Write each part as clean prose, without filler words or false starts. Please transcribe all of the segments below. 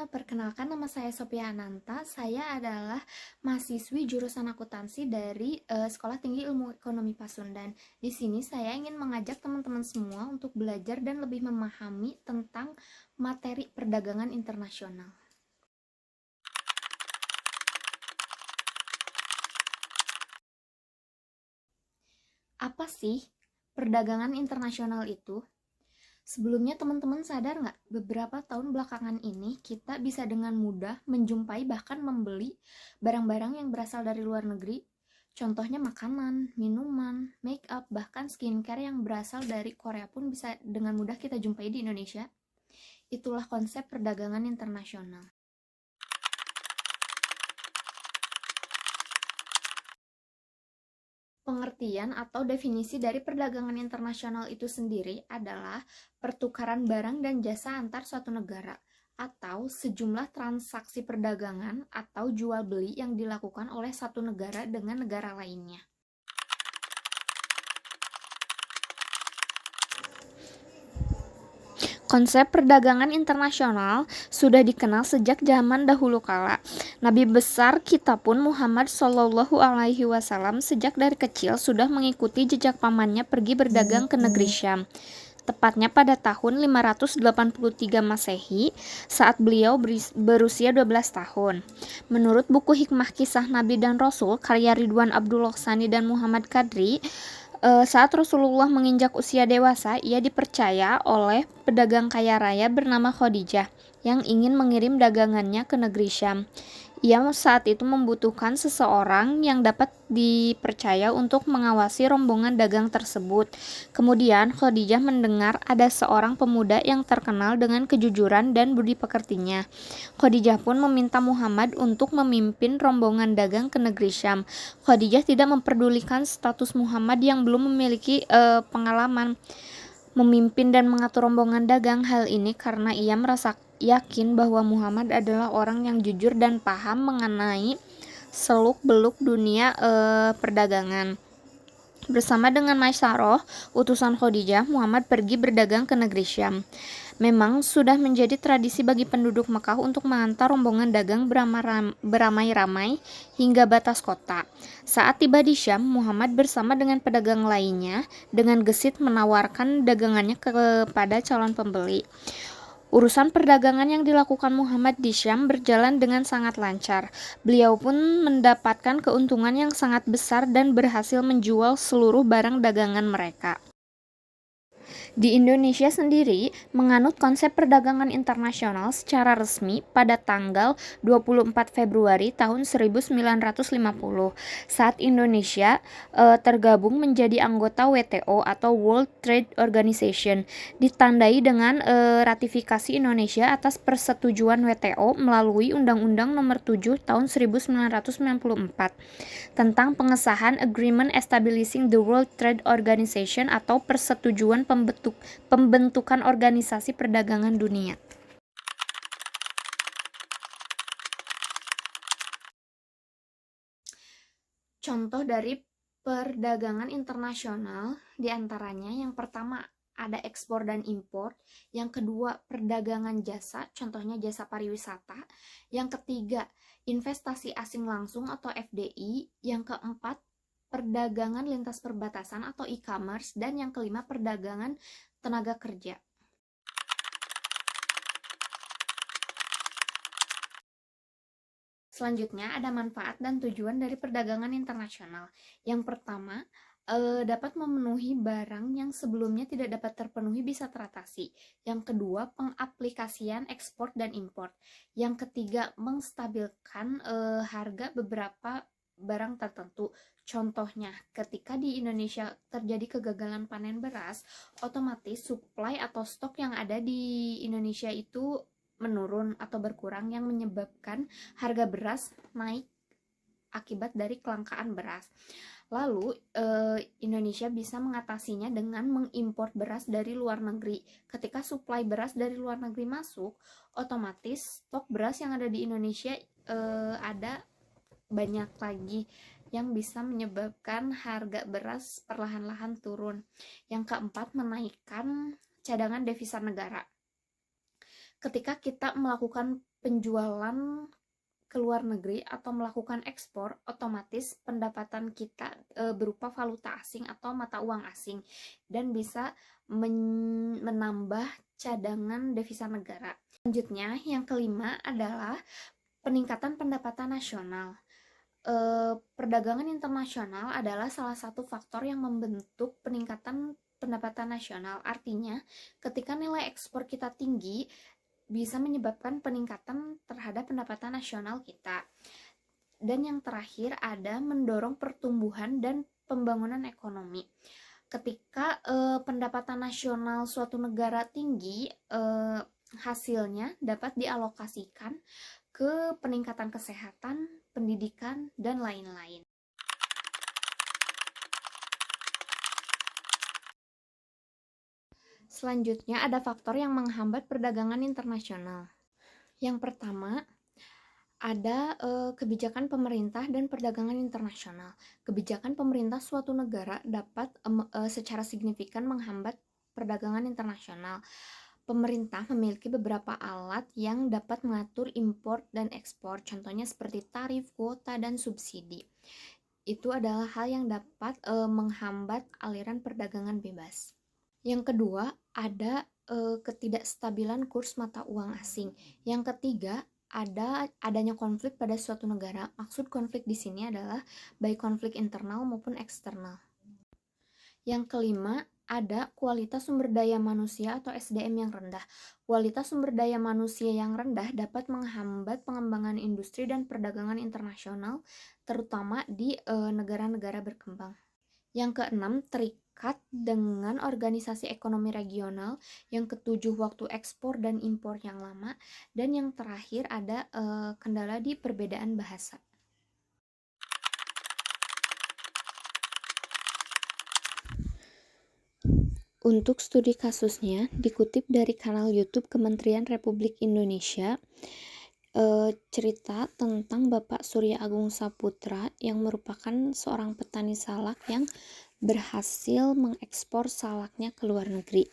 perkenalkan nama saya Sophia Ananta. Saya adalah mahasiswi jurusan akuntansi dari Sekolah Tinggi Ilmu Ekonomi Pasundan. Di sini saya ingin mengajak teman-teman semua untuk belajar dan lebih memahami tentang materi perdagangan internasional. Apa sih perdagangan internasional itu? Sebelumnya teman-teman sadar nggak, beberapa tahun belakangan ini kita bisa dengan mudah menjumpai bahkan membeli barang-barang yang berasal dari luar negeri. Contohnya makanan, minuman, make up, bahkan skincare yang berasal dari Korea pun bisa dengan mudah kita jumpai di Indonesia. Itulah konsep perdagangan internasional. Pengertian atau definisi dari perdagangan internasional itu sendiri adalah pertukaran barang dan jasa antar suatu negara atau sejumlah transaksi perdagangan atau jual beli yang dilakukan oleh satu negara dengan negara lainnya. Konsep perdagangan internasional sudah dikenal sejak zaman dahulu kala. Nabi besar kita pun Muhammad Shallallahu Alaihi Wasallam sejak dari kecil sudah mengikuti jejak pamannya pergi berdagang ke negeri Syam. Tepatnya pada tahun 583 Masehi saat beliau berusia 12 tahun. Menurut buku Hikmah Kisah Nabi dan Rasul karya Ridwan Abdul Sani dan Muhammad Kadri, saat Rasulullah menginjak usia dewasa, ia dipercaya oleh pedagang kaya raya bernama Khadijah yang ingin mengirim dagangannya ke negeri Syam. Ia saat itu membutuhkan seseorang yang dapat dipercaya untuk mengawasi rombongan dagang tersebut. Kemudian Khadijah mendengar ada seorang pemuda yang terkenal dengan kejujuran dan budi pekertinya. Khadijah pun meminta Muhammad untuk memimpin rombongan dagang ke negeri Syam. Khadijah tidak memperdulikan status Muhammad yang belum memiliki pengalaman memimpin dan mengatur rombongan dagang. Hal ini karena ia merasa yakin bahwa Muhammad adalah orang yang jujur dan paham mengenai seluk-beluk dunia perdagangan. Bersama dengan Maisarah, utusan Khadijah, Muhammad pergi berdagang ke negeri Syam. Memang sudah menjadi tradisi bagi penduduk Mekah untuk mengantar rombongan dagang beramai-ramai hingga batas kota. Saat tiba di Syam, Muhammad bersama dengan pedagang lainnya dengan gesit menawarkan dagangannya kepada calon pembeli. Urusan perdagangan yang dilakukan Muhammad di Syam berjalan dengan sangat lancar. Beliau pun mendapatkan keuntungan yang sangat besar dan berhasil menjual seluruh barang dagangan mereka. Di Indonesia sendiri menganut konsep perdagangan internasional secara resmi pada tanggal 24 Februari tahun 1950 saat Indonesia tergabung menjadi anggota WTO atau World Trade Organization, ditandai dengan ratifikasi Indonesia atas persetujuan WTO melalui Undang-Undang Nomor 7 Tahun 1994 tentang pengesahan Agreement Establishing the World Trade Organization atau persetujuan pembentukan organisasi perdagangan dunia. Contoh dari perdagangan internasional diantaranya yang pertama ada ekspor dan impor, yang kedua perdagangan jasa, contohnya jasa pariwisata, yang ketiga investasi asing langsung atau FDI, yang keempat perdagangan lintas perbatasan atau e-commerce, dan yang kelima perdagangan tenaga kerja. Selanjutnya ada manfaat dan tujuan dari perdagangan internasional. Yang pertama, dapat memenuhi barang yang sebelumnya tidak dapat terpenuhi bisa teratasi. Yang kedua, pengaplikasian ekspor dan impor. Yang ketiga, menstabilkan harga beberapa barang tertentu. Contohnya, ketika di Indonesia terjadi kegagalan panen beras, otomatis supply atau stok yang ada di Indonesia itu menurun atau berkurang yang menyebabkan harga beras naik akibat dari kelangkaan beras. Lalu Indonesia bisa mengatasinya dengan mengimpor beras dari luar negeri. Ketika suplai beras dari luar negeri masuk, otomatis stok beras yang ada di Indonesia ada banyak lagi yang bisa menyebabkan harga beras perlahan-lahan turun. Yang keempat, menaikkan cadangan devisa negara. ketika kita melakukan penjualan ke luar negeri atau melakukan ekspor, otomatis pendapatan kita berupa valuta asing atau mata uang asing dan bisa menambah cadangan devisa negara. Selanjutnya, yang kelima adalah peningkatan pendapatan nasional. Perdagangan internasional adalah salah satu faktor yang membentuk peningkatan pendapatan nasional. Artinya, ketika nilai ekspor kita tinggi, bisa menyebabkan peningkatan terhadap pendapatan nasional kita. Dan yang terakhir ada mendorong pertumbuhan dan pembangunan ekonomi. Ketika pendapatan nasional suatu negara tinggi, hasilnya dapat dialokasikan ke peningkatan kesehatan, pendidikan, dan lain-lain. Selanjutnya ada faktor yang menghambat perdagangan internasional. Yang pertama, ada kebijakan pemerintah dan perdagangan internasional. Kebijakan pemerintah suatu negara dapat secara signifikan menghambat perdagangan internasional. Pemerintah memiliki beberapa alat yang dapat mengatur impor dan ekspor, contohnya seperti tarif, kuota, dan subsidi. Itu adalah hal yang dapat menghambat aliran perdagangan bebas. Yang kedua, ada ketidakstabilan kurs mata uang asing. Yang ketiga, adanya konflik pada suatu negara. Maksud konflik di sini adalah baik konflik internal maupun eksternal. Yang kelima, ada kualitas sumber daya manusia atau SDM yang rendah. Kualitas sumber daya manusia yang rendah dapat menghambat pengembangan industri dan perdagangan internasional, terutama di negara-negara berkembang. Yang keenam, terikat dengan organisasi ekonomi regional. Yang ketujuh, waktu ekspor dan impor yang lama. Dan yang terakhir ada kendala di perbedaan bahasa. Untuk studi kasusnya dikutip dari kanal YouTube Kementerian Republik Indonesia, cerita tentang Bapak Surya Agung Saputra yang merupakan seorang petani salak yang berhasil mengekspor salaknya ke luar negeri.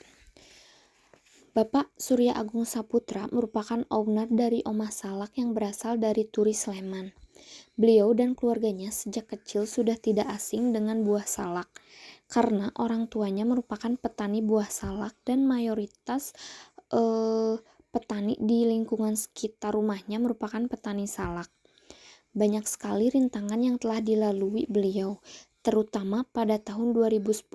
Bapak Surya Agung Saputra merupakan owner dari Omah Salak yang berasal dari Turi Sleman. Beliau dan keluarganya sejak kecil sudah tidak asing dengan buah salak, karena orang tuanya merupakan petani buah salak dan mayoritas petani di lingkungan sekitar rumahnya merupakan petani salak. Banyak sekali rintangan yang telah dilalui beliau, terutama pada tahun 2010,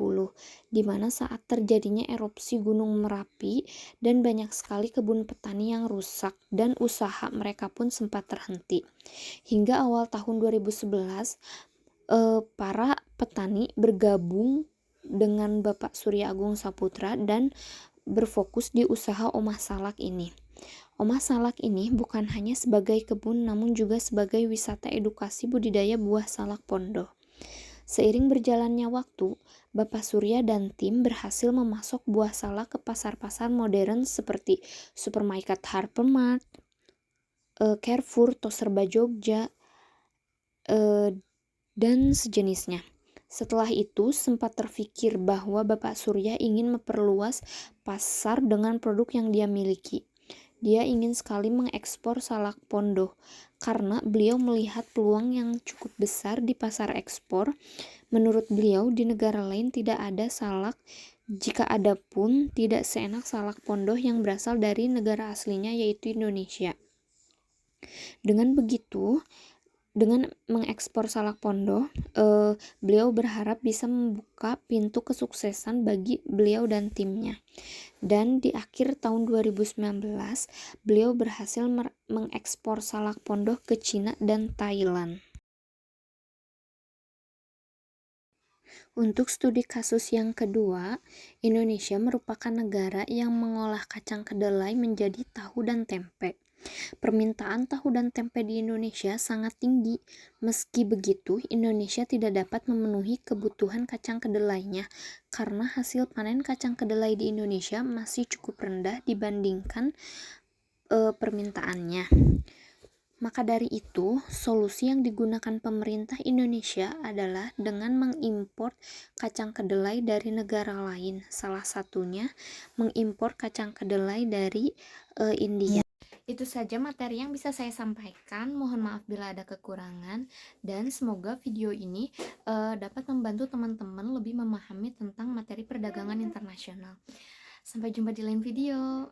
di mana saat terjadinya erupsi Gunung Merapi dan banyak sekali kebun petani yang rusak dan usaha mereka pun sempat terhenti. Hingga awal tahun 2011, para petani bergabung dengan Bapak Surya Agung Saputra dan berfokus di usaha Omah Salak ini. Omah Salak ini bukan hanya sebagai kebun namun juga sebagai wisata edukasi budidaya buah salak pondok. Seiring berjalannya waktu, Bapak Surya dan tim berhasil memasok buah salak ke pasar-pasar modern seperti supermarket Hypermart, Carrefour, Toserba Jogja, dan sejenisnya. Setelah itu sempat terfikir bahwa Bapak Surya ingin memperluas pasar dengan produk yang dia miliki. Dia ingin sekali mengekspor salak pondok karena beliau melihat peluang yang cukup besar di pasar ekspor. Menurut beliau di negara lain tidak ada salak, jika ada pun tidak seenak salak pondok yang berasal dari negara aslinya yaitu Indonesia. Dengan begitu, dengan mengekspor salak pondok, beliau berharap bisa membuka pintu kesuksesan bagi beliau dan timnya. Dan di akhir tahun 2019, beliau berhasil mengekspor salak pondok ke Cina dan Thailand. Untuk studi kasus yang kedua, Indonesia merupakan negara yang mengolah kacang kedelai menjadi tahu dan tempe. Permintaan tahu dan tempe di Indonesia sangat tinggi. Meski begitu, Indonesia tidak dapat memenuhi kebutuhan kacang kedelainya karena hasil panen kacang kedelai di Indonesia masih cukup rendah dibandingkan permintaannya. Maka dari itu, solusi yang digunakan pemerintah Indonesia adalah dengan mengimpor kacang kedelai dari negara lain. Salah satunya mengimpor kacang kedelai dari India. Itu saja materi yang bisa saya sampaikan. Mohon maaf bila ada kekurangan, dan semoga video ini dapat membantu teman-teman lebih memahami tentang materi perdagangan internasional. Sampai jumpa di lain video.